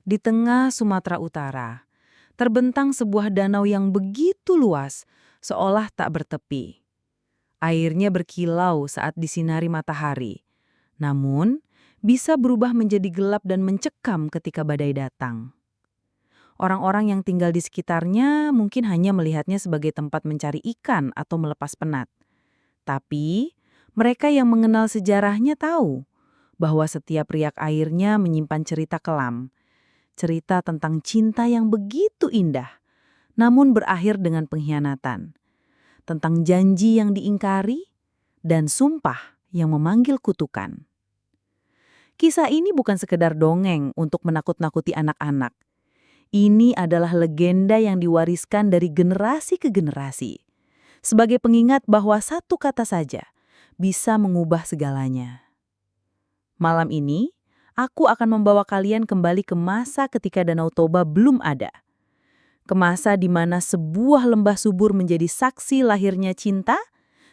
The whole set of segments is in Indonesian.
Di tengah Sumatera Utara, terbentang sebuah danau yang begitu luas, seolah tak bertepi. Airnya berkilau saat disinari matahari, namun bisa berubah menjadi gelap dan mencekam ketika badai datang. Orang-orang yang tinggal di sekitarnya mungkin hanya melihatnya sebagai tempat mencari ikan atau melepas penat. Tapi, mereka yang mengenal sejarahnya tahu bahwa setiap riak airnya menyimpan cerita kelam. Cerita tentang cinta yang begitu indah, namun berakhir dengan pengkhianatan. Tentang janji yang diingkari, dan sumpah yang memanggil kutukan. Kisah ini bukan sekedar dongeng untuk menakut-nakuti anak-anak. Ini adalah legenda yang diwariskan dari generasi ke generasi. Sebagai pengingat bahwa satu kata saja bisa mengubah segalanya. Malam ini, aku akan membawa kalian kembali ke masa ketika Danau Toba belum ada. Ke masa di mana sebuah lembah subur menjadi saksi lahirnya cinta,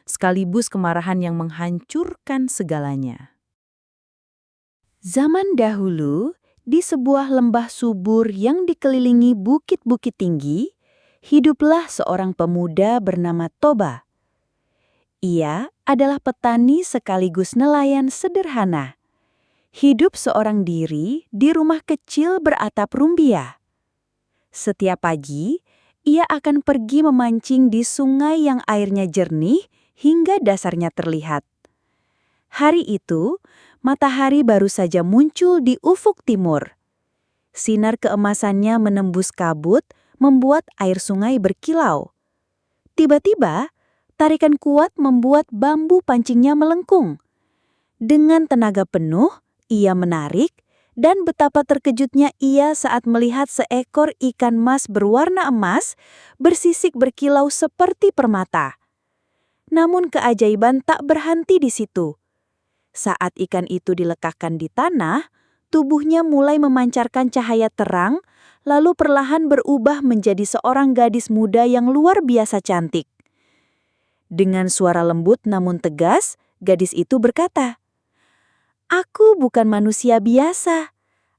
sekaligus kemarahan yang menghancurkan segalanya. Zaman dahulu, di sebuah lembah subur yang dikelilingi bukit-bukit tinggi, hiduplah seorang pemuda bernama Toba. Ia adalah petani sekaligus nelayan sederhana. Hidup seorang diri di rumah kecil beratap rumbia. Setiap pagi, ia akan pergi memancing di sungai yang airnya jernih hingga dasarnya terlihat. Hari itu, matahari baru saja muncul di ufuk timur. Sinar keemasannya menembus kabut, membuat air sungai berkilau. Tiba-tiba, tarikan kuat membuat bambu pancingnya melengkung. Dengan tenaga penuh, ia menarik, dan betapa terkejutnya ia saat melihat seekor ikan mas berwarna emas bersisik berkilau seperti permata. Namun keajaiban tak berhenti di situ. Saat ikan itu dilekakkan di tanah, tubuhnya mulai memancarkan cahaya terang, lalu perlahan berubah menjadi seorang gadis muda yang luar biasa cantik. Dengan suara lembut namun tegas, gadis itu berkata, "Aku bukan manusia biasa.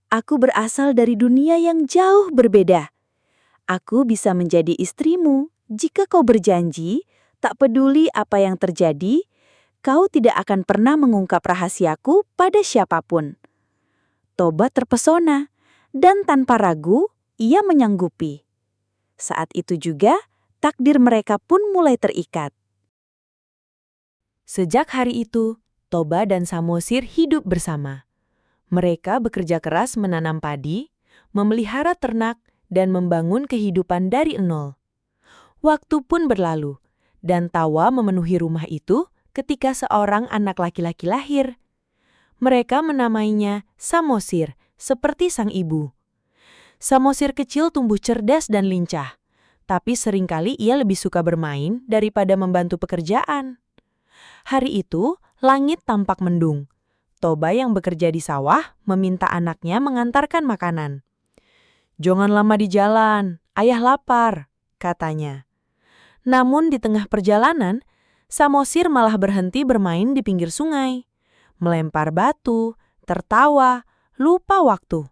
Aku berasal dari dunia yang jauh berbeda. Aku bisa menjadi istrimu jika kau berjanji, tak peduli apa yang terjadi, kau tidak akan pernah mengungkap rahasiaku pada siapapun." Toba terpesona, dan tanpa ragu, ia menyanggupi. Saat itu juga, takdir mereka pun mulai terikat. Sejak hari itu, Toba dan Samosir hidup bersama. Mereka bekerja keras menanam padi, memelihara ternak, dan membangun kehidupan dari nol. Waktu pun berlalu, dan tawa memenuhi rumah itu ketika seorang anak laki-laki lahir. Mereka menamainya Samosir, seperti sang ibu. Samosir kecil tumbuh cerdas dan lincah, tapi seringkali ia lebih suka bermain daripada membantu pekerjaan. Hari itu, langit tampak mendung. Toba yang bekerja di sawah meminta anaknya mengantarkan makanan. "Jangan lama di jalan, ayah lapar," katanya. Namun di tengah perjalanan, Samosir malah berhenti bermain di pinggir sungai. Melempar batu, tertawa, lupa waktu.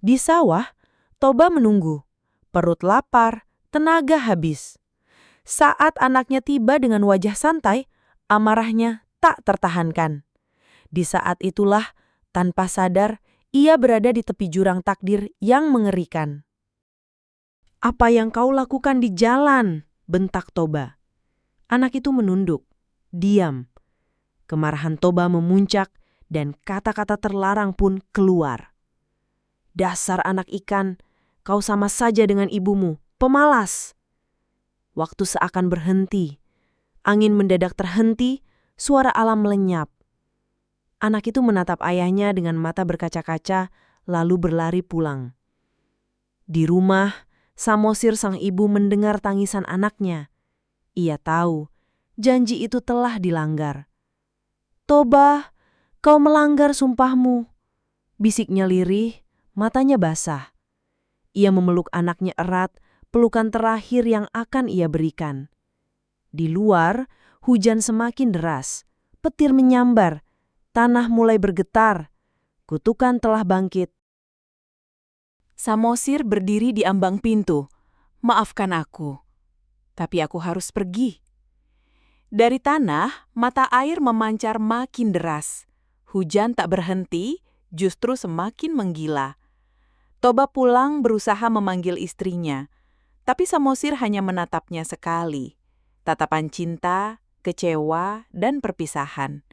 Di sawah, Toba menunggu. Perut lapar, tenaga habis. Saat anaknya tiba dengan wajah santai, amarahnya tak tertahankan. Di saat itulah, tanpa sadar, ia berada di tepi jurang takdir yang mengerikan. "Apa yang kau lakukan di jalan?" bentak Toba. Anak itu menunduk, diam. Kemarahan Toba memuncak dan kata-kata terlarang pun keluar. "Dasar anak ikan, kau sama saja dengan ibumu, pemalas." Waktu seakan berhenti. Angin mendadak terhenti, suara alam lenyap. Anak itu menatap ayahnya dengan mata berkaca-kaca, lalu berlari pulang. Di rumah, Samosir sang ibu mendengar tangisan anaknya. Ia tahu, janji itu telah dilanggar. "Toba, kau melanggar sumpahmu," bisiknya lirih, matanya basah. Ia memeluk anaknya erat, pelukan terakhir yang akan ia berikan. Di luar, hujan semakin deras, petir menyambar, tanah mulai bergetar, kutukan telah bangkit. Samosir berdiri di ambang pintu. Maafkan aku, tapi aku harus pergi. Dari tanah, mata air memancar makin deras. Hujan tak berhenti, justru semakin menggila. Toba pulang berusaha memanggil istrinya, tapi Samosir hanya menatapnya sekali. Tatapan cinta, kecewa, dan perpisahan.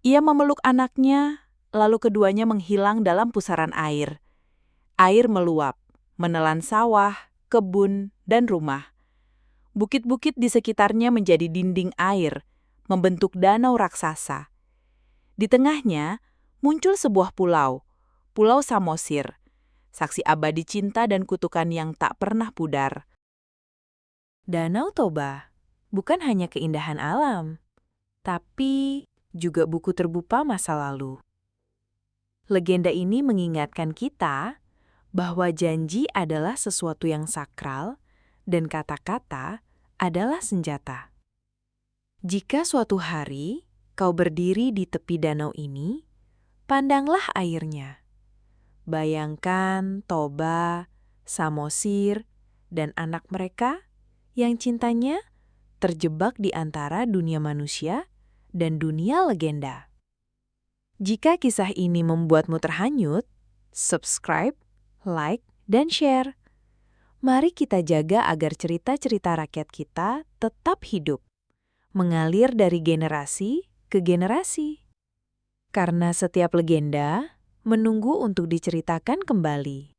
Ia memeluk anaknya, lalu keduanya menghilang dalam pusaran air. Air meluap, menelan sawah, kebun, dan rumah. Bukit-bukit di sekitarnya menjadi dinding air, membentuk danau raksasa. Di tengahnya muncul sebuah pulau, Pulau Samosir, saksi abadi cinta dan kutukan yang tak pernah pudar. Danau Toba bukan hanya keindahan alam, tapi juga buku terbuka masa lalu. Legenda ini mengingatkan kita bahwa janji adalah sesuatu yang sakral dan kata-kata adalah senjata. Jika suatu hari kau berdiri di tepi danau ini, pandanglah airnya. Bayangkan Toba, Samosir, dan anak mereka yang cintanya terjebak di antara dunia manusia dan dunia legenda. Jika kisah ini membuatmu terhanyut, subscribe, like, dan share. Mari kita jaga agar cerita-cerita rakyat kita tetap hidup, mengalir dari generasi ke generasi. Karena setiap legenda menunggu untuk diceritakan kembali.